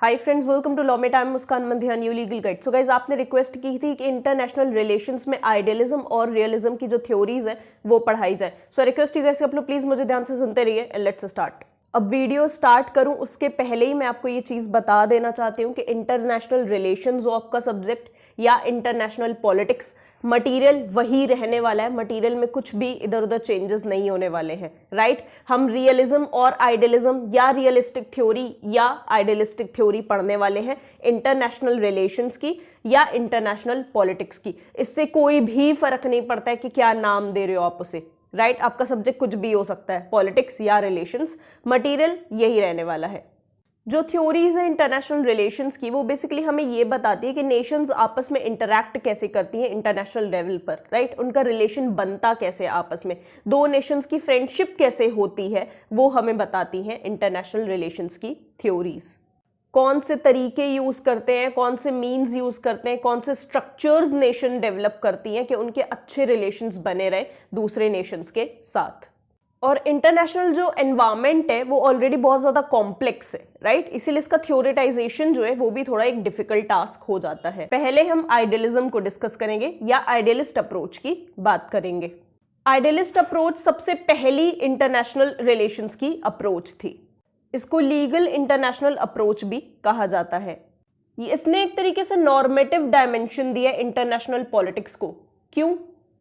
Hi friends, welcome to law में time. Muskan Mandhiya, new legal guide. So guys, आपने request की थी कि इंटरनेशनल रिलेशंस में आइडियलिज्म और रियलिज्म की जो थ्योरीज है वो पढ़ाई जाए। सो रिक्वेस्ट यू गाइस कि आप लोग प्लीज मुझे ध्यान से सुनते रहिए एंड लेट्स स्टार्ट। अब वीडियो स्टार्ट करूं उसके पहले ही मैं आपको ये चीज बता देना चाहती हूँ कि इंटरनेशनल रिलेशंस आपका सब्जेक्ट या इंटरनेशनल पॉलिटिक्स मटेरियल वही रहने वाला है। मटेरियल में कुछ भी इधर उधर चेंजेस नहीं होने वाले हैं, राइट। हम रियलिज्म और आइडियलिज्म या रियलिस्टिक थ्योरी या आइडियलिस्टिक थ्योरी पढ़ने वाले हैं इंटरनेशनल रिलेशंस की या इंटरनेशनल पॉलिटिक्स की। इससे कोई भी फर्क नहीं पड़ता है कि क्या नाम दे रहे हो आप उसे, राइट। आपका सब्जेक्ट कुछ भी हो सकता है, पॉलिटिक्स या रिलेशंस, मटेरियल यही रहने वाला है। जो थ्योरीज है इंटरनेशनल रिलेशंस की, वो बेसिकली हमें ये बताती है कि नेशंस आपस में इंटरैक्ट कैसे करती हैं इंटरनेशनल लेवल पर, राइट। उनका रिलेशन बनता कैसे आपस में, दो नेशंस की फ्रेंडशिप कैसे होती है, वो हमें बताती हैं इंटरनेशनल रिलेशंस की थ्योरीज। कौन से तरीके यूज करते हैं, कौन से मीन्स यूज करते हैं, कौन से स्ट्रक्चर्स नेशन डेवलप करती हैं कि उनके अच्छे रिलेशंस बने रहे दूसरे नेशंस के साथ। और इंटरनेशनल जो एनवायरनमेंट है वो ऑलरेडी बहुत ज़्यादा कॉम्प्लेक्स है, राइट। इसीलिए इसका थ्योरेटाइजेशन जो है वो भी थोड़ा एक डिफिकल्ट टास्क हो जाता है। पहले हम आइडियलिज्म को डिस्कस करेंगे या आइडियलिस्ट अप्रोच की बात करेंगे। आइडियलिस्ट अप्रोच सबसे पहली इंटरनेशनल रिलेशंस की अप्रोच थी। इसको लीगल इंटरनेशनल अप्रोच भी कहा जाता है। इसने एक तरीके से नॉर्मेटिव डायमेंशन दिया इंटरनेशनल पॉलिटिक्स को। क्यों?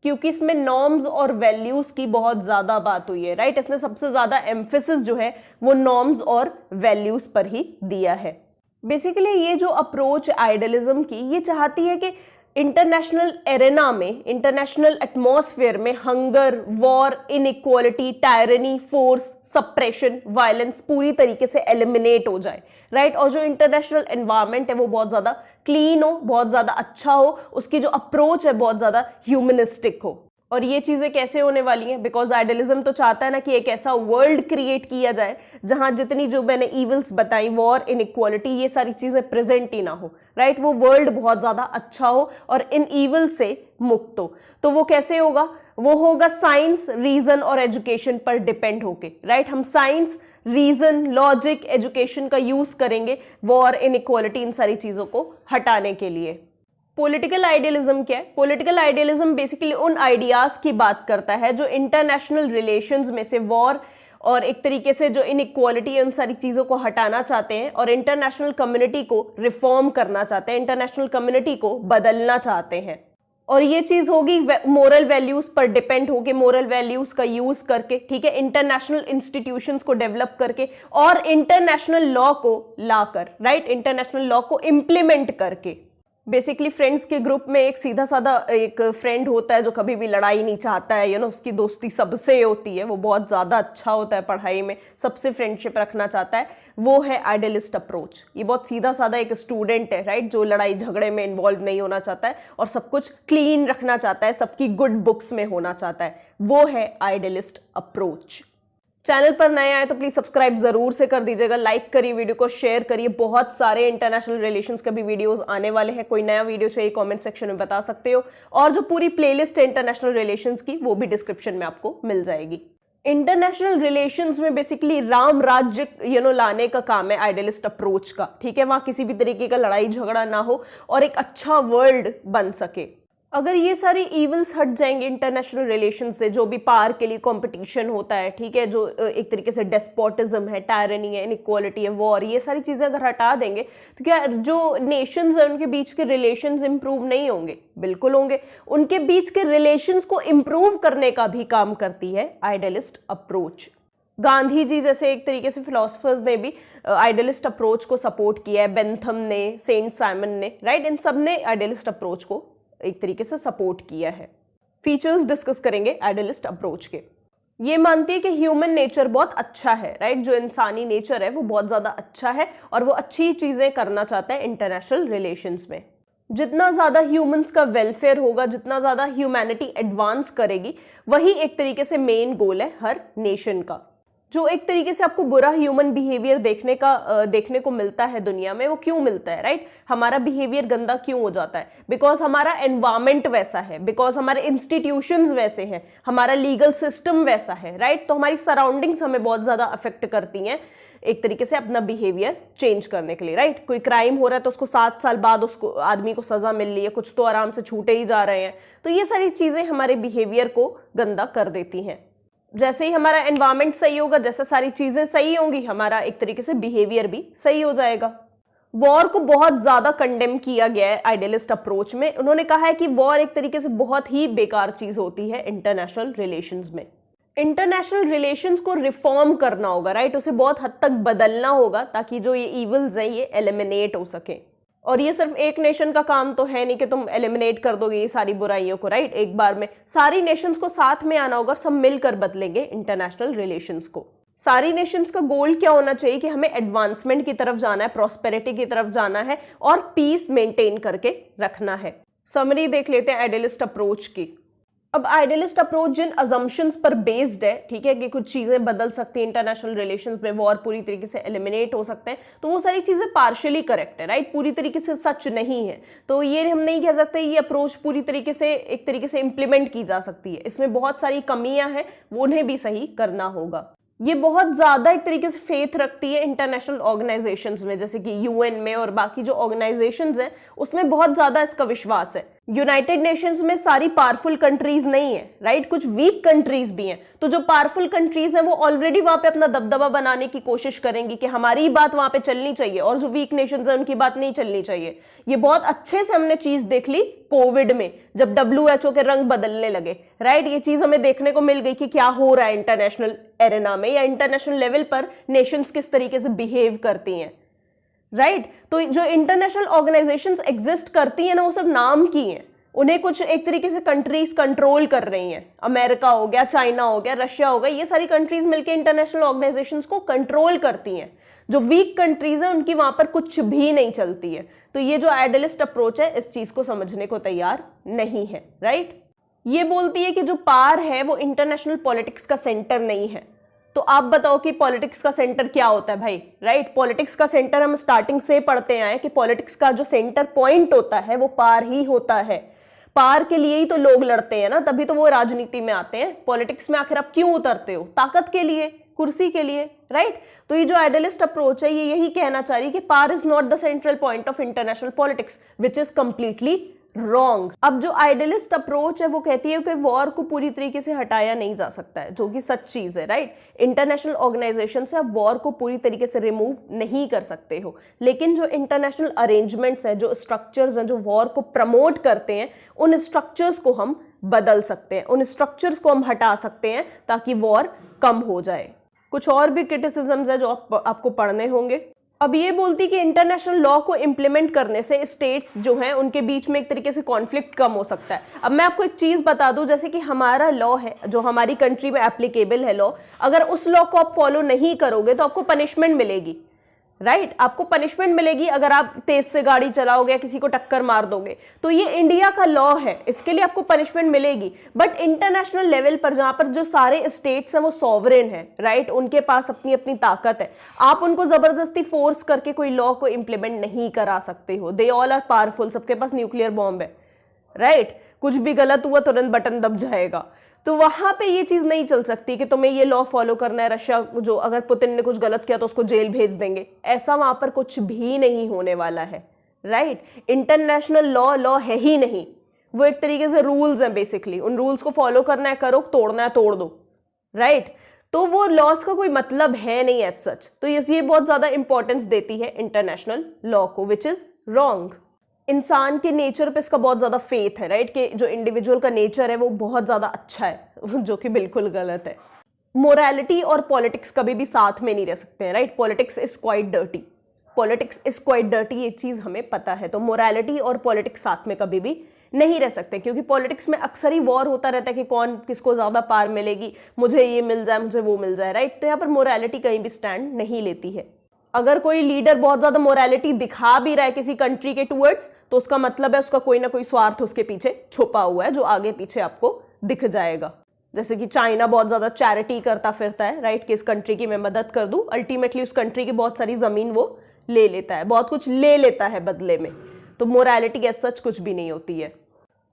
क्योंकि इसमें नॉर्म्स और वैल्यूज की बहुत ज्यादा बात हुई है, राइट। इसने सबसे ज्यादा एम्फेसिस जो है वो नॉर्म्स और वैल्यूज पर ही दिया है। बेसिकली ये जो अप्रोच आइडियलिज्म की, ये चाहती है कि इंटरनेशनल एरेना में, इंटरनेशनल एटमॉस्फेयर में hunger, war, inequality, tyranny, force, suppression, violence पूरी तरीके से एलिमिनेट हो जाए, राइट। और जो इंटरनेशनल एनवायरनमेंट है वो बहुत ज्यादा क्लीन हो, बहुत ज्यादा अच्छा हो, उसकी जो अप्रोच है बहुत ज्यादा ह्यूमनिस्टिक हो। और ये चीजें कैसे होने वाली हैं? बिकॉज आइडियलिज्म तो चाहता है ना कि एक ऐसा वर्ल्ड क्रिएट किया जाए जहां जितनी जो मैंने इविल्स बताई, वॉर, इनइक्वालिटी, ये सारी चीजें प्रेजेंट ही ना हो, राइट। वो वर्ल्ड बहुत ज्यादा अच्छा हो और इन इविल से मुक्त हो। तो वो कैसे होगा? वो होगा साइंस, रीजन और एजुकेशन पर डिपेंड होके, राइट। हम साइंस, रीजन, लॉजिक, एजुकेशन का यूज करेंगे वॉर, इनइक्वालिटी, इन सारी चीजों को हटाने के लिए। पॉलिटिकल आइडियलिज्म क्या है? पॉलिटिकल आइडियलिज्म बेसिकली उन आइडियाज की बात करता है जो इंटरनेशनल रिलेशंस में से वॉर और एक तरीके से जो इनइक्वालिटी है उन सारी चीजों को हटाना चाहते हैं और इंटरनेशनल कम्युनिटी को रिफॉर्म करना चाहते हैं, इंटरनेशनल कम्युनिटी को बदलना चाहते हैं। और ये चीज होगी मोरल वैल्यूज पर डिपेंड होके, मोरल वैल्यूज का यूज करके, ठीक है, इंटरनेशनल इंस्टीट्यूशंस को डेवलप करके और इंटरनेशनल लॉ को लाकर, राइट, इंटरनेशनल लॉ को इंप्लीमेंट करके। बेसिकली फ्रेंड्स के ग्रुप में एक सीधा साधा एक फ्रेंड होता है जो कभी भी लड़ाई नहीं चाहता है, उसकी दोस्ती सबसे होती है, वो बहुत ज़्यादा अच्छा होता है पढ़ाई में, सबसे फ्रेंडशिप रखना चाहता है, वो है आइडियलिस्ट अप्रोच। ये बहुत सीधा साधा एक स्टूडेंट है, राइट, जो लड़ाई झगड़े में इन्वॉल्व नहीं होना चाहता है और सब कुछ क्लीन रखना चाहता है, सबकी गुड बुक्स में होना चाहता है, वो है आइडियलिस्ट अप्रोच। चैनल पर नए आए तो प्लीज सब्सक्राइब जरूर से कर दीजिएगा, लाइक करिए, वीडियो को शेयर करिए। बहुत सारे इंटरनेशनल रिलेशंस के भी वीडियोस आने वाले हैं। कोई नया वीडियो चाहिए कमेंट सेक्शन में बता सकते हो। और जो पूरी प्लेलिस्ट है इंटरनेशनल रिलेशंस की वो भी डिस्क्रिप्शन में आपको मिल जाएगी। इंटरनेशनल रिलेशंस में बेसिकली राम राज्य लाने का काम है आइडियलिस्ट अप्रोच का, ठीक है। वहां किसी भी तरीके का लड़ाई झगड़ा ना हो और एक अच्छा वर्ल्ड बन सके। अगर ये सारी इवल्स हट जाएंगे इंटरनेशनल रिलेशन से, जो भी पावर के लिए कंपटीशन होता है, ठीक है, जो एक तरीके से डेस्पोटिज्म है, टायरनी है, इनइक्वालिटी है, वॉर, ये सारी चीजें अगर हटा देंगे तो क्या जो नेशंस हैं उनके बीच के रिलेशंस इंप्रूव नहीं होंगे? बिल्कुल होंगे। उनके बीच के रिलेशंस को इंप्रूव करने का भी काम करती है आइडियलिस्ट अप्रोच। गांधी जी जैसे एक तरीके से फिलोसफर्स ने भी आइडियलिस्ट अप्रोच को सपोर्ट किया है, बेंथम ने, सेंट साइमन ने, राइट, इन सब ने आइडियलिस्ट अप्रोच को एक तरीके से सपोर्ट किया है। फीचर्स डिस्कस करेंगे आइडियलिस्ट अप्रोच के। ये मानती है कि ह्यूमन नेचर बहुत अच्छा है, राइट, जो इंसानी नेचर है वो बहुत ज्यादा अच्छा है और वो अच्छी चीजें करना चाहता है इंटरनेशनल रिलेशंस में। जितना ज्यादा ह्यूमंस का वेलफेयर होगा, जितना ज्यादा ह्यूमैनिटी एडवांस करेगी, वही एक तरीके से मेन गोल है हर नेशन का। जो एक तरीके से आपको बुरा ह्यूमन बिहेवियर देखने को मिलता है दुनिया में, वो क्यों मिलता है, राइट? हमारा बिहेवियर गंदा क्यों हो जाता है? बिकॉज हमारा एनवायरमेंट वैसा है, बिकॉज हमारे इंस्टीट्यूशंस वैसे हैं, हमारा लीगल सिस्टम वैसा है, राइट? तो हमारी सराउंडिंग्स हमें बहुत ज्यादा अफेक्ट करती हैं। एक तरीके से अपना बिहेवियर चेंज करने के लिए, राइट। कोई क्राइम हो रहा है तो उसको 7 साल बाद उसको आदमी को सजा मिल रही है, कुछ तो आराम से छूटे ही जा रहे हैं। तो ये सारी चीजें हमारे बिहेवियर को गंदा कर देती हैं। जैसे ही हमारा एनवायरमेंट सही होगा, जैसे सारी चीजें सही होंगी, हमारा एक तरीके से बिहेवियर भी सही हो जाएगा। वॉर को बहुत ज्यादा कंडेम किया गया है आइडियलिस्ट अप्रोच में। उन्होंने कहा है कि वॉर एक तरीके से बहुत ही बेकार चीज होती है इंटरनेशनल रिलेशंस में। इंटरनेशनल रिलेशंस को रिफॉर्म करना होगा, राइट। उसे बहुत हद तक बदलना होगा ताकि जो ये इविल्स हैं ये एलिमिनेट हो सके। और ये सिर्फ एक नेशन का काम तो है नहीं कि तुम एलिमिनेट कर दोगे ये सारी बुराइयों को, राइट। एक बार में सारी नेशंस को साथ में आना होगा, सब मिलकर बदलेंगे इंटरनेशनल रिलेशंस को। सारी नेशंस का गोल क्या होना चाहिए कि हमें एडवांसमेंट की तरफ जाना है, प्रॉस्पेरिटी की तरफ जाना है और पीस मेंटेन करके रखना है। समरी देख लेते हैं आइडियलिस्ट अप्रोच की। अब आइडियलिस्ट अप्रोच जिन अजम्पशंस पर बेस्ड है, ठीक है, कि कुछ चीजें बदल सकती हैं इंटरनेशनल रिलेशंस में, वॉर पूरी तरीके से एलिमिनेट हो सकते हैं, तो वो सारी चीजें पार्शियली करेक्ट है, राइट, पूरी तरीके से सच नहीं है। तो ये हम नहीं कह सकते ये अप्रोच पूरी तरीके से एक तरीके से इंप्लीमेंट की जा सकती है। इसमें बहुत सारी कमियां हैं, वो उन्हें भी सही करना होगा। ये बहुत ज्यादा एक तरीके से फेथ रखती है इंटरनेशनल ऑर्गेनाइजेशंस में, जैसे कि यूएन में और बाकी जो ऑर्गेनाइजेशंस हैं उसमें बहुत ज्यादा इसका विश्वास है। यूनाइटेड नेशंस में सारी पावरफुल कंट्रीज नहीं है, राइट, कुछ वीक कंट्रीज भी हैं। तो जो पावरफुल कंट्रीज हैं वो ऑलरेडी वहां पे अपना दबदबा बनाने की कोशिश करेंगी कि हमारी बात वहां पे चलनी चाहिए और जो वीक नेशंस हैं उनकी बात नहीं चलनी चाहिए। ये बहुत अच्छे से हमने चीज देख ली कोविड में, जब WHO के रंग बदलने लगे, राइट। ये चीज हमें देखने को मिल गई कि क्या हो रहा है इंटरनेशनल एरेना में या इंटरनेशनल लेवल पर नेशंस किस तरीके से बिहेव करती हैं, राइट। तो जो इंटरनेशनल ऑर्गेनाइजेशंस एग्जिस्ट करती हैं ना, वो सब नाम की हैं। उन्हें कुछ एक तरीके से कंट्रीज कंट्रोल कर रही हैं। अमेरिका हो गया, चाइना हो गया, रशिया हो गया, ये सारी कंट्रीज मिलकर इंटरनेशनल ऑर्गेनाइजेशंस को कंट्रोल करती हैं। जो वीक कंट्रीज हैं उनकी वहां पर कुछ भी नहीं चलती है। तो ये जो आइडियलिस्ट अप्रोच है इस चीज को समझने को तैयार नहीं है, राइट। ये बोलती है कि जो पार है वो इंटरनेशनल पॉलिटिक्स का सेंटर नहीं है। तो आप बताओ कि पॉलिटिक्स का सेंटर क्या होता है भाई, राइट। पॉलिटिक्स का सेंटर हम स्टार्टिंग से पढ़ते आए कि पॉलिटिक्स का जो सेंटर पॉइंट होता है वो पार ही होता है। पार के लिए ही तो लोग लड़ते हैं ना, तभी तो वो राजनीति में आते हैं। पॉलिटिक्स में आखिर आप क्यों उतरते हो? ताकत के लिए, कुर्सी के लिए, राइट। तो ये जो आइडियलिस्ट अप्रोच है ये यही कहना चाह रही है कि power is not the central point of international politics, which is completely wrong. अब जो आइडियलिस्ट अप्रोच है वो कहती है कि वॉर को पूरी तरीके से हटाया नहीं जा सकता है, जो कि सच चीज है, राइट। इंटरनेशनल ऑर्गेनाइजेशन से आप वॉर को पूरी तरीके से रिमूव नहीं कर सकते हो, लेकिन जो इंटरनेशनल अरेंजमेंट्स हैं, जो स्ट्रक्चर्स हैं जो वॉर को प्रमोट करते हैं, उन स्ट्रक्चर्स को हम बदल सकते हैं, उन स्ट्रक्चर्स को हम हटा सकते हैं ताकि वॉर कम हो जाए। कुछ और भी क्रिटिसिज्म्स है जो आपको पढ़ने होंगे। अब ये बोलती कि इंटरनेशनल लॉ को इंप्लीमेंट करने से स्टेट्स जो हैं उनके बीच में एक तरीके से कॉन्फ्लिक्ट कम हो सकता है। अब मैं आपको एक चीज बता दूं, जैसे कि हमारा लॉ है जो हमारी कंट्री में एप्लीकेबल है लॉ, अगर उस लॉ को आप फॉलो नहीं करोगे तो आपको पनिशमेंट मिलेगी, राइट। आपको पनिशमेंट मिलेगी अगर आप तेज से गाड़ी चलाओगे या किसी को टक्कर मार दोगे। तो ये इंडिया का लॉ है, इसके लिए आपको पनिशमेंट मिलेगी। बट इंटरनेशनल लेवल पर जहां पर जो सारे स्टेट्स हैं वो सॉवरेन है, राइट, उनके पास अपनी अपनी ताकत है, आप उनको जबरदस्ती फोर्स करके कोई लॉ को इंप्लीमेंट नहीं करा सकते हो। दे ऑल आर पावरफुल, सबके पास न्यूक्लियर बॉम्ब है, राइट। कुछ भी गलत हुआ तुरंत बटन दब जाएगा। तो वहां पे ये चीज नहीं चल सकती कि तुम्हें ये लॉ फॉलो करना है। रशिया जो अगर पुतिन ने कुछ गलत किया तो उसको जेल भेज देंगे, ऐसा वहां पर कुछ भी नहीं होने वाला है, राइट। इंटरनेशनल लॉ है ही नहीं, वो एक तरीके से रूल्स हैं बेसिकली। उन रूल्स को फॉलो करना है करो, तोड़ना है तोड़ दो, राइट। तो वो लॉस का कोई मतलब है नहीं एज सच। तो ये बहुत ज्यादा इंपॉर्टेंस देती है इंटरनेशनल लॉ को, विच इज रॉन्ग। इंसान के नेचर पे इसका बहुत ज्यादा फेथ है, राइट, कि जो इंडिविजुअल का नेचर है वो बहुत ज्यादा अच्छा है, जो कि बिल्कुल गलत है। मोरालिटी और पॉलिटिक्स कभी भी साथ में नहीं रह सकते हैं, right. Politics is quite dirty, politics is quite dirty, ये चीज हमें पता है। तो मोरालिटी और पॉलिटिक्स साथ में कभी भी नहीं रह सकते, क्योंकि पॉलिटिक्स में अक्सर ही वॉर होता रहता है कि कौन किसको ज्यादा पार मिलेगी, मुझे ये मिल जाए, मुझे वो मिल जाए, राइट। तो यहाँ पर मोरालिटी कहीं भी स्टैंड नहीं लेती है। अगर कोई लीडर बहुत ज्यादा मोरालिटी दिखा भी रहा है किसी कंट्री के टूवर्ड्स, तो उसका मतलब है उसका कोई ना कोई स्वार्थ उसके पीछे छुपा हुआ है, जो आगे पीछे आपको दिख जाएगा। जैसे कि चाइना बहुत ज्यादा चैरिटी करता फिरता है, राइट, कि इस कंट्री की मैं मदद कर दूं, अल्टीमेटली उस कंट्री की बहुत सारी जमीन वो ले लेता है, बहुत कुछ ले लेता है बदले में। तो मोरालिटी एज सच कुछ भी नहीं होती है।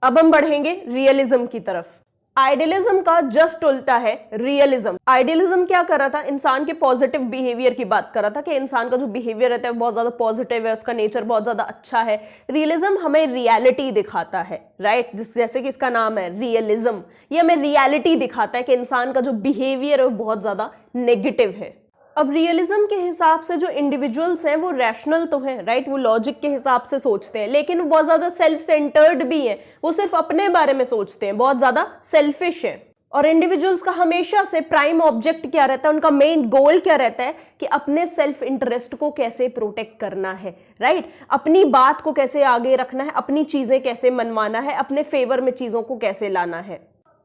अब हम बढ़ेंगे रियलिज्म की तरफ। आइडियलिज्म का जस्ट उल्टा है रियलिज्म। आइडियलिज्म क्या कर रहा था, इंसान के पॉजिटिव बिहेवियर की बात कर रहा था कि इंसान का जो बिहेवियर रहता है बहुत ज्यादा पॉजिटिव है, उसका नेचर बहुत ज्यादा अच्छा है। रियलिज्म हमें रियलिटी दिखाता है, राइट, जैसे कि इसका नाम है रियलिज्म, ये हमें रियलिटी दिखाता है कि इंसान का जो बिहेवियर है वो बहुत ज्यादा नेगेटिव है। अब रियलिज्म के हिसाब से जो इंडिविजुअल्स हैं वो रैशनल तो हैं, राइट, वो लॉजिक के हिसाब से सोचते हैं, लेकिन वो बहुत ज्यादा सेल्फ सेंटर्ड भी हैं, वो सिर्फ अपने बारे में सोचते हैं, बहुत ज्यादा सेल्फिश है। और इंडिविजुअल्स का हमेशा से प्राइम ऑब्जेक्ट क्या रहता है, उनका मेन गोल क्या रहता है कि अपने सेल्फ इंटरेस्ट को कैसे प्रोटेक्ट करना है, राइट, अपनी बात को कैसे आगे रखना है, अपनी चीजें कैसे मनवाना है, अपने फेवर में चीजों को कैसे लाना है,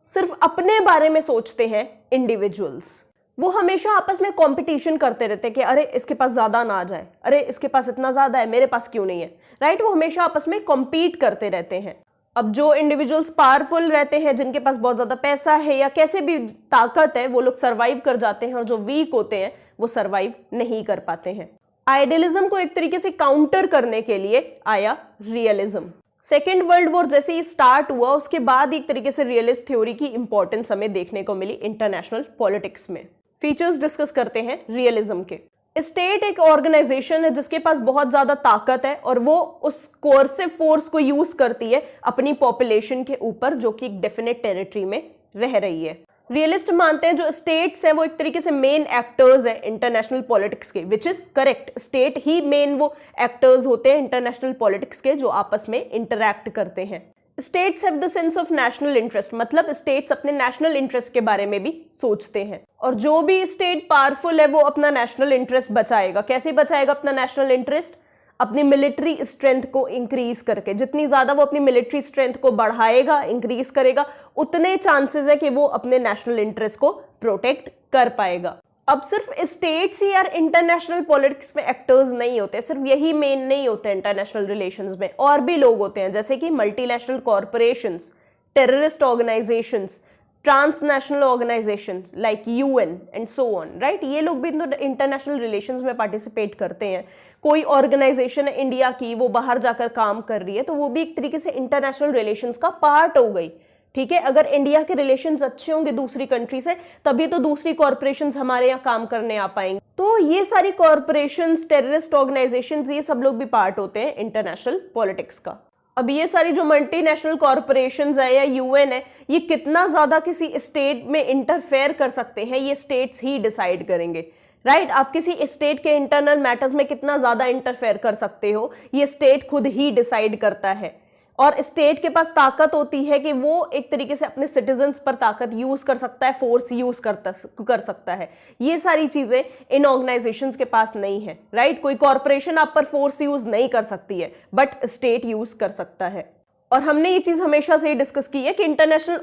सिर्फ अपने बारे में सोचते हैं इंडिविजुअल्स। वो हमेशा आपस में कंपटीशन करते रहते हैं कि अरे इसके पास ज्यादा ना आ जाए, अरे इसके पास इतना ज्यादा है, मेरे पास क्यों नहीं है, राइट, वो हमेशा आपस में कॉम्पीट करते रहते हैं। अब जो इंडिविजुअल्स पावरफुल रहते हैं, जिनके पास बहुत ज्यादा पैसा है या कैसे भी ताकत है, वो लोग सर्वाइव कर जाते हैं, और जो वीक होते हैं वो सर्वाइव नहीं कर पाते हैं। आइडियलिज्म को एक तरीके से काउंटर करने के लिए आया रियलिज्म। सेकेंड वर्ल्ड वॉर जैसे ही स्टार्ट हुआ उसके बाद एक तरीके से रियलिस्ट थ्योरी की इंपॉर्टेंस हमें देखने को मिली इंटरनेशनल पॉलिटिक्स में। फीचर्स डिस्कस करते हैं रियलिज्म के। स्टेट एक ऑर्गेनाइजेशन है जिसके पास बहुत ज्यादा ताकत है और वो उस कोर्सिव फोर्स को यूज करती है अपनी पॉपुलेशन के ऊपर, जो कि एक डेफिनेट टेरिटरी में रह रही है। रियलिस्ट मानते हैं जो स्टेट्स हैं वो एक तरीके से मेन एक्टर्स हैं इंटरनेशनल पॉलिटिक्स के, which is correct. State he main वो एक्टर्स होते हैं इंटरनेशनल पॉलिटिक्स के जो आपस में इंटरैक्ट करते हैं। States have the sense of national interest, मतलब स्टेट्स अपने नेशनल इंटरेस्ट के बारे में भी सोचते हैं, और जो भी स्टेट पावरफुल है वो अपना नेशनल इंटरेस्ट बचाएगा। कैसे बचाएगा अपना नेशनल इंटरेस्ट? अपनी मिलिट्री स्ट्रेंथ को इंक्रीज करके। जितनी ज्यादा वो अपनी मिलिट्री स्ट्रेंथ को बढ़ाएगा, इंक्रीज करेगा, उतने चांसेस है कि वो अपने नेशनल इंटरेस्ट को प्रोटेक्ट कर पाएगा। अब सिर्फ स्टेट्स ही यार इंटरनेशनल पॉलिटिक्स में एक्टर्स नहीं होते, सिर्फ यही मेन नहीं होते इंटरनेशनल रिलेशंस में, और भी लोग होते हैं जैसे कि multinational corporations, terrorist organisations, transnational organisations like UN and so on, right. ये लोग भी इंटरनेशनल रिलेशंस में पार्टिसिपेट करते हैं। कोई ऑर्गेनाइजेशन है इंडिया की, वो बाहर जाकर काम कर रही है, तो वो भी एक तरीके से इंटरनेशनल रिलेशंस का पार्ट हो गई, ठीक है। अगर इंडिया के रिलेशंस अच्छे होंगे दूसरी कंट्री से, तभी तो दूसरी कॉर्पोरेशंस हमारे यहाँ काम करने आ पाएंगे। तो ये सारी कॉर्पोरेशंस, टेररिस्ट ऑर्गेनाइजेशंस, ये सब लोग भी पार्ट होते हैं इंटरनेशनल पॉलिटिक्स का। अब ये सारी जो मल्टीनेशनल कॉर्पोरेशंस है या यूएन है, ये कितना ज्यादा किसी स्टेट में इंटरफेयर कर सकते हैं, ये स्टेट्स ही डिसाइड करेंगे, राइट। आप किसी स्टेट के इंटरनल मैटर्स में कितना ज्यादा इंटरफेयर कर सकते हो, ये स्टेट खुद ही डिसाइड करता है। और स्टेट के पास ताकत होती है कि वो एक तरीके से अपने सिटीजन्स पर ताकत यूज कर सकता है, फोर्स यूज कर सकता है। ये सारी चीजें इन ऑर्गेनाइजेशंस के पास नहीं है, राइट। कोई कॉर्पोरेशन आप पर फोर्स यूज नहीं कर सकती है, बट स्टेट यूज कर सकता है। और हमने ये चीज हमेशा से ही डिस्कस की है कि इंटरनेशनल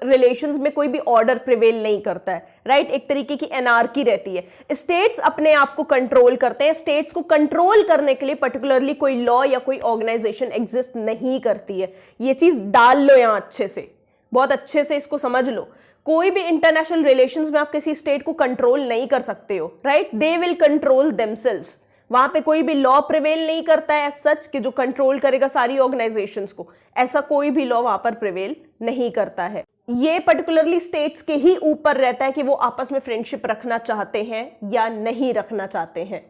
रिलेशंस में कोई भी ऑर्डर प्रिवेल नहीं करता है, राइट। एक तरीके की एनार्की रहती है। स्टेट्स अपने आप को कंट्रोल करते हैं। स्टेट्स को कंट्रोल करने के लिए पर्टिकुलरली कोई लॉ या कोई ऑर्गेनाइजेशन एग्जिस्ट नहीं करती है। ये चीज डाल लो यहां अच्छे से, बहुत अच्छे से इसको समझ लो। कोई भी इंटरनेशनल रिलेशंस में आप किसी स्टेट को कंट्रोल नहीं कर सकते हो, right. They will control themselves. वहां पे कोई भी लॉ प्रिवेल नहीं करता है सच कि जो कंट्रोल करेगा सारी ऑर्गेनाइजेशंस को, ऐसा कोई भी लॉ वहां पर प्रिवेल नहीं करता है। ये पर्टिकुलरली स्टेट्स के ही ऊपर रहता है कि वो आपस में फ्रेंडशिप रखना चाहते हैं या नहीं रखना चाहते हैं।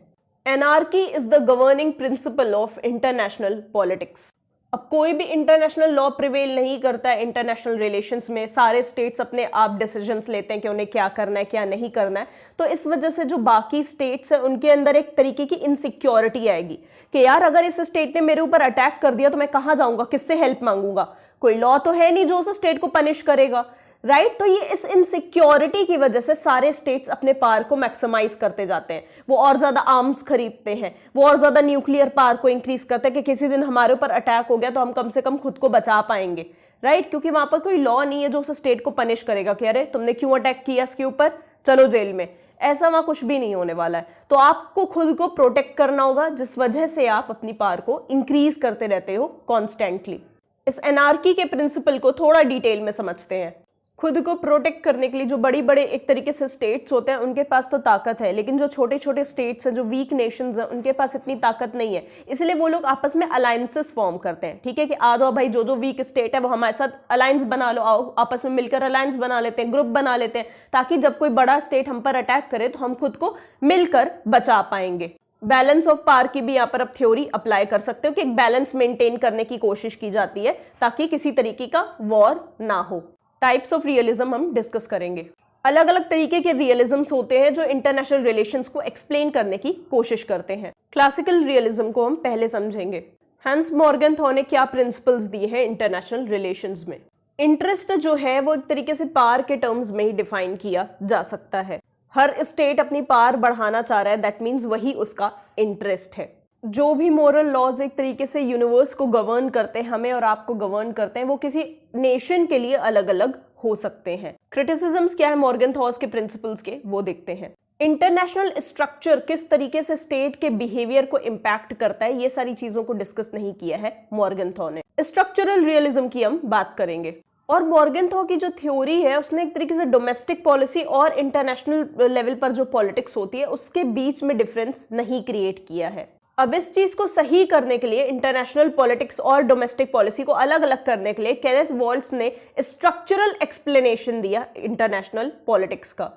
Anarchy is the governing principle of international politics. अब कोई भी इंटरनेशनल लॉ प्रिवेल नहीं करता है इंटरनेशनल रिलेशंस में। सारे स्टेट्स अपने आप डिसीजंस लेते हैं कि उन्हें क्या करना है क्या नहीं करना है। तो इस वजह से जो बाकी स्टेट्स हैं उनके अंदर एक तरीके की इनसिक्योरिटी आएगी कि यार अगर इस स्टेट ने मेरे ऊपर अटैक कर दिया तो मैं कहाँ जाऊंगा, किससे हेल्प मांगूंगा, कोई लॉ तो है नहीं जो उस स्टेट को पनिश करेगा, राइट। तो ये इस इनसिक्योरिटी की वजह से सारे स्टेट्स अपने पावर को मैक्सिमाइज करते जाते हैं। वो और ज्यादा आर्म्स खरीदते हैं, वो और ज्यादा न्यूक्लियर पावर को इंक्रीज करते हैं कि किसी दिन हमारे ऊपर अटैक हो गया तो हम कम से कम खुद को बचा पाएंगे, राइट। क्योंकि वहां पर कोई लॉ नहीं है जो उस स्टेट को पनिश करेगा कि अरे तुमने क्यों अटैक किया इसके ऊपर, चलो जेल में। ऐसा वहां कुछ भी नहीं होने वाला है। तो आपको खुद को प्रोटेक्ट करना होगा, जिस वजह से आप अपनी पावर को इंक्रीज करते रहते हो कॉन्स्टेंटली। इस एनार्की के प्रिंसिपल को थोड़ा डिटेल में समझते हैं। खुद को प्रोटेक्ट करने के लिए जो बड़ी बड़े एक तरीके से स्टेट्स होते हैं उनके पास तो ताकत है, लेकिन जो छोटे छोटे स्टेट्स हैं, जो वीक नेशंस हैं, उनके पास इतनी ताकत नहीं है। इसलिए वो लोग आपस में अलायंसेस फॉर्म करते हैं, ठीक है, कि आ जाओ भाई, जो वीक स्टेट है वो हमारे साथ अलायंस बना लो, आओ आपस में मिलकर अलायंस बना लेते हैं, ग्रुप बना लेते हैं, ताकि जब कोई बड़ा स्टेट हम पर अटैक करे तो हम खुद को मिलकर बचा पाएंगे। बैलेंस ऑफ पावर की भी यहाँ पर अब थ्योरी अप्लाई कर सकते हो कि एक बैलेंस मेंटेन करने की कोशिश की जाती है ताकि किसी तरीके का वॉर ना हो। टाइप्स ऑफ रियलिज्म हम डिस्कस करेंगे। अलग अलग तरीके के रियलिज्म्स होते हैं जो इंटरनेशनल रिलेशंस को एक्सप्लेन करने की कोशिश करते हैं। क्लासिकल रियलिज्म को हम पहले समझेंगे। हैंस मॉर्गनथॉ ने क्या प्रिंसिपल्स दिए हैं इंटरनेशनल रिलेशंस में। इंटरेस्ट जो है वो एक तरीके से पावर के टर्म्स में ही डिफाइन किया जा सकता है। हर स्टेट अपनी पावर बढ़ाना चाह रहा है, दैट मीन्स वही उसका इंटरेस्ट है। जो भी मोरल लॉज एक तरीके से यूनिवर्स को गवर्न करते हैं, हमें और आपको गवर्न करते हैं, वो किसी नेशन के लिए अलग अलग हो सकते हैं। क्रिटिसिज्म्स क्या है मॉर्गनथॉस के प्रिंसिपल्स के, वो देखते हैं। इंटरनेशनल स्ट्रक्चर किस तरीके से स्टेट के बिहेवियर को इम्पैक्ट करता है, ये सारी चीजों को डिस्कस नहीं किया है मॉर्गनथॉ ने। स्ट्रक्चरल रियलिज्म की हम बात करेंगे। और मॉर्गनथॉ की जो थ्योरी है उसने एक तरीके से डोमेस्टिक पॉलिसी और इंटरनेशनल लेवल पर जो पॉलिटिक्स होती है उसके बीच में डिफरेंस नहीं क्रिएट किया है। अब इस चीज को सही करने के लिए, इंटरनेशनल पॉलिटिक्स और डोमेस्टिक पॉलिसी को अलग अलग करने के लिए केनेथ वॉल्ट्ज ने स्ट्रक्चरल एक्सप्लेनेशन दिया इंटरनेशनल पॉलिटिक्स का।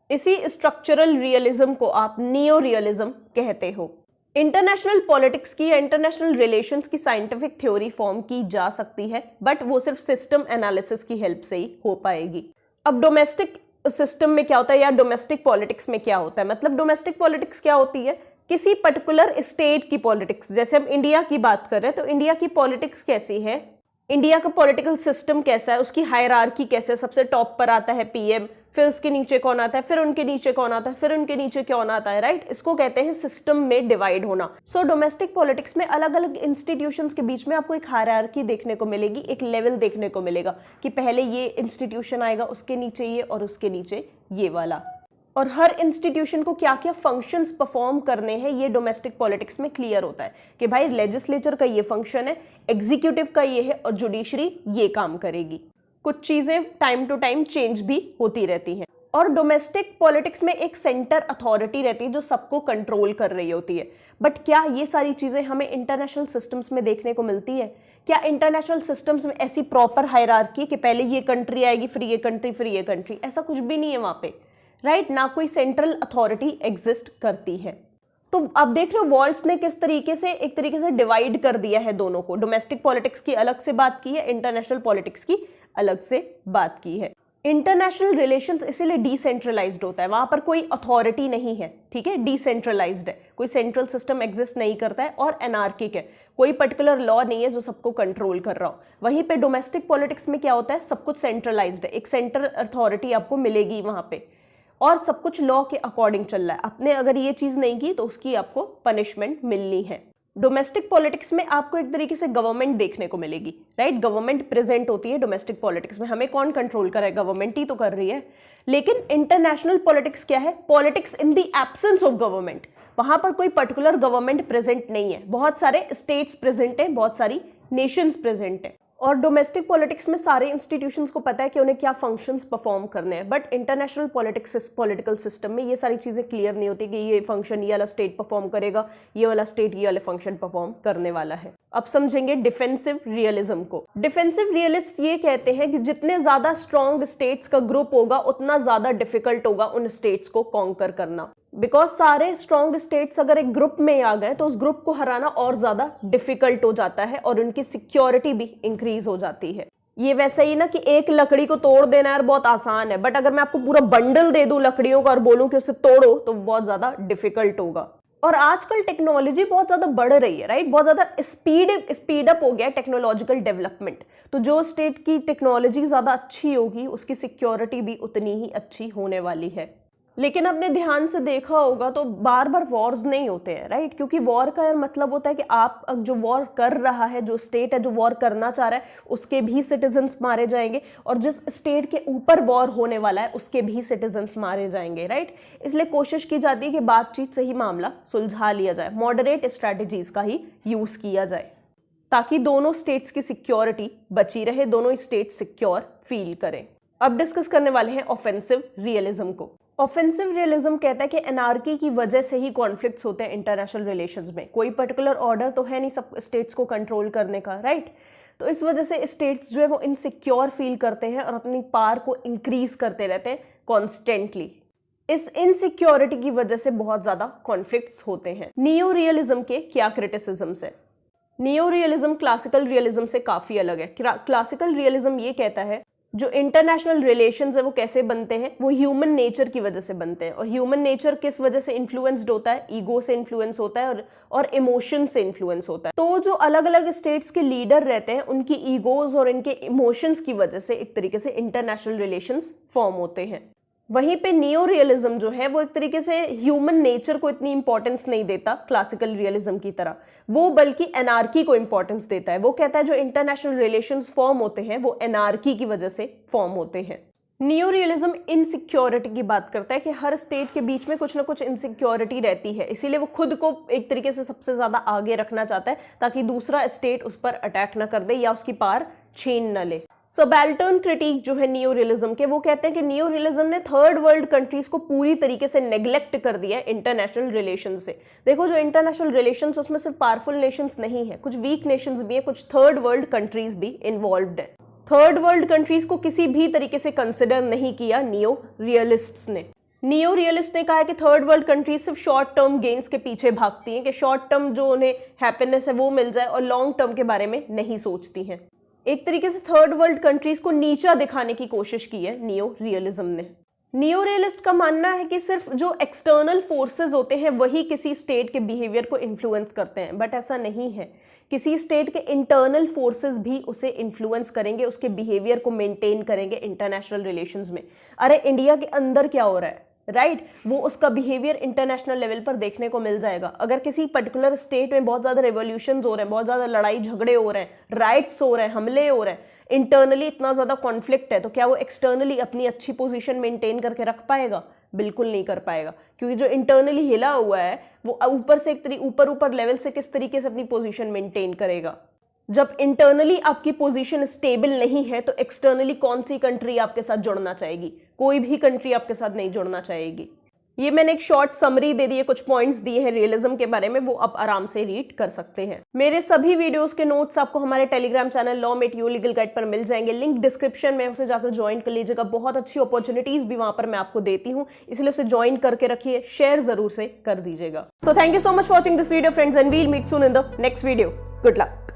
इसी स्ट्रक्चरल रियलिज्म को आप नियो रियलिज्म कहते हो। इंटरनेशनल पॉलिटिक्स की या इंटरनेशनल रिलेशंस की साइंटिफिक थ्योरी फॉर्म की जा सकती है, बट वो सिर्फ सिस्टम एनालिसिस की हेल्प से ही हो पाएगी। अब डोमेस्टिक सिस्टम में क्या होता है या डोमेस्टिक पॉलिटिक्स में क्या होता है, मतलब डोमेस्टिक पॉलिटिक्स क्या होती है, किसी पर्टिकुलर स्टेट की पॉलिटिक्स। जैसे हम इंडिया की बात कर रहे हैं तो इंडिया की पॉलिटिक्स कैसी है, इंडिया का पॉलिटिकल सिस्टम कैसा है, उसकी हायरार्की कैसे है, सबसे टॉप पर आता है पीएम, फिर उसके नीचे कौन आता है, फिर उनके नीचे कौन आता है, फिर उनके नीचे कौन आता है, राइट। इसको कहते हैं सिस्टम में डिवाइड होना। सो डोमेस्टिक पॉलिटिक्स में अलग अलग इंस्टीट्यूशंस के बीच में आपको एक हायरार्की देखने को मिलेगी, एक लेवल देखने को मिलेगा कि पहले ये इंस्टीट्यूशन आएगा, उसके नीचे ये और उसके नीचे ये वाला। और हर इंस्टीट्यूशन को क्या क्या फंक्शंस परफॉर्म करने हैं ये डोमेस्टिक पॉलिटिक्स में क्लियर होता है कि भाई लेजिस्लेचर का ये फंक्शन है, एग्जीक्यूटिव का ये है और जुडिशरी ये काम करेगी। कुछ चीजें टाइम टू टाइम चेंज भी होती रहती हैं। और डोमेस्टिक पॉलिटिक्स में एक सेंटर अथॉरिटी रहती है जो सबको कंट्रोल कर रही होती है। बट क्या ये सारी चीजें हमें इंटरनेशनल सिस्टम्स में देखने को मिलती है? क्या इंटरनेशनल सिस्टम्स में ऐसी प्रॉपर हायरार्की कि पहले ये कंट्री आएगी, फिर ये कंट्री, फिर ये कंट्री? ऐसा कुछ भी नहीं है वहां पे, राइट। ना कोई सेंट्रल अथॉरिटी एग्जिस्ट करती है। तो आप देख रहे हो वॉल्ट्स ने किस तरीके से एक तरीके से डिवाइड कर दिया है दोनों को। डोमेस्टिक पॉलिटिक्स की अलग से बात की है, इंटरनेशनल पॉलिटिक्स की अलग से बात की है। इंटरनेशनल रिलेशंस इसीलिए डिसेंट्रलाइज्ड होता है, वहां पर कोई अथॉरिटी नहीं है, ठीक है, डिसेंट्रलाइज्ड है, कोई सेंट्रल सिस्टम एग्जिस्ट नहीं करता है और एनार्किक है, कोई पर्टिकुलर लॉ नहीं है जो सबको कंट्रोल कर रहा हो। वहीं पे डोमेस्टिक पॉलिटिक्स में क्या होता है, सब कुछ सेंट्रलाइज्ड है, एक सेंट्रल अथॉरिटी आपको मिलेगी वहां पे और सब कुछ लॉ के अकॉर्डिंग चल रहा है। आपने अगर ये चीज नहीं की तो उसकी आपको पनिशमेंट मिलनी है। डोमेस्टिक पॉलिटिक्स में आपको एक तरीके से गवर्नमेंट देखने को मिलेगी, राइट। गवर्नमेंट प्रेजेंट होती है डोमेस्टिक पॉलिटिक्स में। हमें कौन कंट्रोल कर रहा है? गवर्नमेंट ही तो कर रही है। लेकिन इंटरनेशनल पॉलिटिक्स क्या है? Politics in the absence of government. वहां पर कोई पर्टिकुलर गवर्नमेंट प्रेजेंट नहीं है, बहुत सारे स्टेट्स प्रेजेंट है, बहुत सारी नेशंस प्रेजेंट है। और डोमेस्टिक पॉलिटिक्स में सारे इंस्टीट्यूशंस को पता है कि उन्हें क्या फंक्शंस परफॉर्म करने हैं। But international politics political system में ये सारी चीज़ें क्लियर नहीं होती कि ये फंक्शन ये वाला स्टेट परफॉर्म करेगा, ये वाला स्टेट ये वाले फंक्शन परफॉर्म करने वाला है। अब समझेंगे डिफेंसिव रियलिज्म को। डिफेंसिव रियलिस्ट ये कहते हैं कि जितने ज्यादा स्ट्रॉन्ग स्टेट्स का ग्रुप होगा उतना ज्यादा डिफिकल्ट होगा उन स्टेट्स को कॉन्कर करना। बिकॉज सारे स्ट्रॉन्ग स्टेट्स अगर एक ग्रुप में आ गए तो उस ग्रुप को हराना और ज्यादा डिफिकल्ट हो जाता है और उनकी सिक्योरिटी भी इंक्रीज हो जाती है। ये वैसे ही ना कि एक लकड़ी को तोड़ देना यार बहुत आसान है, बट अगर मैं आपको पूरा बंडल दे दूं लकड़ियों का और बोलूं कि उसे तोड़ो तो बहुत ज्यादा डिफिकल्ट होगा। और आजकल टेक्नोलॉजी बहुत ज्यादा बढ़ रही है, राइट। बहुत ज्यादा स्पीड अप हो गया है टेक्नोलॉजिकल डेवलपमेंट। तो जो स्टेट की टेक्नोलॉजी ज्यादा अच्छी होगी उसकी सिक्योरिटी भी उतनी ही अच्छी होने वाली है। लेकिन आपने ध्यान से देखा होगा तो बार बार वॉर्स नहीं होते हैं, राइट। क्योंकि वॉर का मतलब होता है कि आप जो वॉर कर रहा है, जो स्टेट है जो वॉर करना चाह रहा है उसके भी सिटीजन्स मारे जाएंगे और जिस स्टेट के ऊपर वॉर होने वाला है उसके भी सिटीजन्स मारे जाएंगे, राइट। इसलिए कोशिश की जाती है कि बातचीत से ही मामला सुलझा लिया जाए, मॉडरेट स्ट्रैटेजीज का ही यूज किया जाए ताकि दोनों स्टेट्स की सिक्योरिटी बची रहे, दोनों स्टेट सिक्योर फील करें। अब डिस्कस करने वाले हैं ऑफेंसिव रियलिज्म को। ऑफेंसिव रियलिज्म कहता है कि एनार्की की वजह से ही कॉन्फ्लिक्ट्स होते हैं इंटरनेशनल रिलेशंस में। कोई पर्टिकुलर ऑर्डर तो है नहीं सब स्टेट्स को कंट्रोल करने का, राइट? तो इस वजह से स्टेट्स जो है वो इनसिक्योर फील करते हैं और अपनी पावर को इंक्रीज करते रहते हैं कॉन्स्टेंटली। इस इनसिक्योरिटी की वजह से बहुत ज्यादा कॉन्फ्लिक्ट्स होते हैं। नियो रियलिज्म के क्या क्रिटिसिज्म्स है? नियो रियलिज्म क्लासिकल रियलिज्म से काफी अलग है। क्लासिकल रियलिज्म ये कहता है जो इंटरनेशनल रिलेशंस है वो कैसे बनते हैं, वो ह्यूमन नेचर की वजह से बनते हैं। और ह्यूमन नेचर किस वजह से इन्फ्लुएंस्ड होता है? ईगो से इन्फ्लुएंस होता है और इमोशन से इन्फ्लुएंस होता है। तो जो अलग अलग स्टेट्स के लीडर रहते हैं उनकी ईगोज और इनके इमोशंस की वजह से एक तरीके से इंटरनेशनल रिलेशंस फॉर्म होते हैं। वहीं पे नियो रियलिज्म जो है वो एक तरीके से ह्यूमन नेचर को इतनी इंपॉर्टेंस नहीं देता क्लासिकल रियलिज्म की तरह, वो बल्कि एनार्की को इंपॉर्टेंस देता है। वो कहता है जो इंटरनेशनल रिलेशंस फॉर्म होते हैं वो एनार्की की वजह से फॉर्म होते हैं। नियो रियलिज्म इनसिक्योरिटी की बात करता है कि हर स्टेट के बीच में कुछ ना कुछ इनसिक्योरिटी रहती है, इसीलिए वो खुद को एक तरीके से सबसे ज्यादा आगे रखना चाहता है ताकि दूसरा स्टेट उस पर अटैक न कर दे या उसकी पावर छीन न ले। सबाल्टर्न क्रिटिक जो है नियो रियलिज्म के, वो कहते हैं कि नियो रियलिज्म ने थर्ड वर्ल्ड कंट्रीज को पूरी तरीके से नेग्लेक्ट कर दिया है इंटरनेशनल रिलेशंस से। देखो जो इंटरनेशनल रिलेशंस उसमें सिर्फ पावरफुल नेशंस नहीं है, कुछ वीक नेशंस भी है, कुछ थर्ड वर्ल्ड कंट्रीज भी इन्वॉल्व्ड है। थर्ड वर्ल्ड कंट्रीज को किसी भी तरीके से कंसिडर नहीं किया नियो रियलिस्ट्स ने। नियो रियलिस्ट ने कहा है कि थर्ड वर्ल्ड कंट्रीज सिर्फ शॉर्ट टर्म गेन्स के पीछे भागती हैं, कि शॉर्ट टर्म जो उन्हें हैप्पीनेस है वो मिल जाए और लॉन्ग टर्म के बारे में नहीं सोचती हैं। एक तरीके से थर्ड वर्ल्ड कंट्रीज को नीचा दिखाने की कोशिश की है नियो रियलिज्म ने। नियो रियलिस्ट का मानना है कि सिर्फ जो एक्सटर्नल फोर्सेस होते हैं वही किसी स्टेट के बिहेवियर को इन्फ्लुएंस करते हैं, बट ऐसा नहीं है। किसी स्टेट के इंटरनल फोर्सेस भी उसे इन्फ्लुएंस करेंगे, उसके बिहेवियर को मेंटेन करेंगे इंटरनेशनल रिलेशंस में। अरे इंडिया के अंदर क्या हो रहा है, राइट? वो उसका बिहेवियर इंटरनेशनल लेवल पर देखने को मिल जाएगा। अगर किसी पर्टिकुलर स्टेट में बहुत ज्यादा रेवोल्यूशन हो रहे हैं, बहुत ज्यादा लड़ाई झगड़े हो रहे हैं, राइट्स हो रहे हैं, हमले हो रहे हैं, इंटरनली इतना ज्यादा कॉन्फ्लिक्ट है, तो क्या वो एक्सटर्नली अपनी अच्छी पोजीशन मेंटेन करके रख पाएगा? बिल्कुल नहीं कर पाएगा, क्योंकि जो इंटरनली हिला हुआ है वो ऊपर से ऊपर लेवल से किस तरीके से अपनी पोजीशन मेंटेन करेगा। जब इंटरनली आपकी पोजीशन स्टेबल नहीं है तो एक्सटर्नली कौन सी कंट्री आपके साथ जुड़ना चाहेगी? कोई भी कंट्री आपके साथ नहीं जुड़ना चाहेगी। ये मैंने एक शॉर्ट समरी दे दी है, कुछ पॉइंट्स दिए हैं रियलिज्म के बारे में, वो आप आराम से रीड कर सकते हैं। मेरे सभी वीडियोस के नोट्स आपको हमारे Telegram channel law mate you legal guide पर मिल जाएंगे, लिंक डिस्क्रिप्शन में, उसे जाकर ज्वाइन कर लीजिएगा। बहुत अच्छी अपॉर्चुनिटीज भी वहां पर मैं आपको देती हूँ, इसलिए उसे ज्वाइन करके रखिए, शेयर जरूर से कर दीजिएगा। So thank you so much for watching this video friends, and we'll meet soon in the next video. Good luck.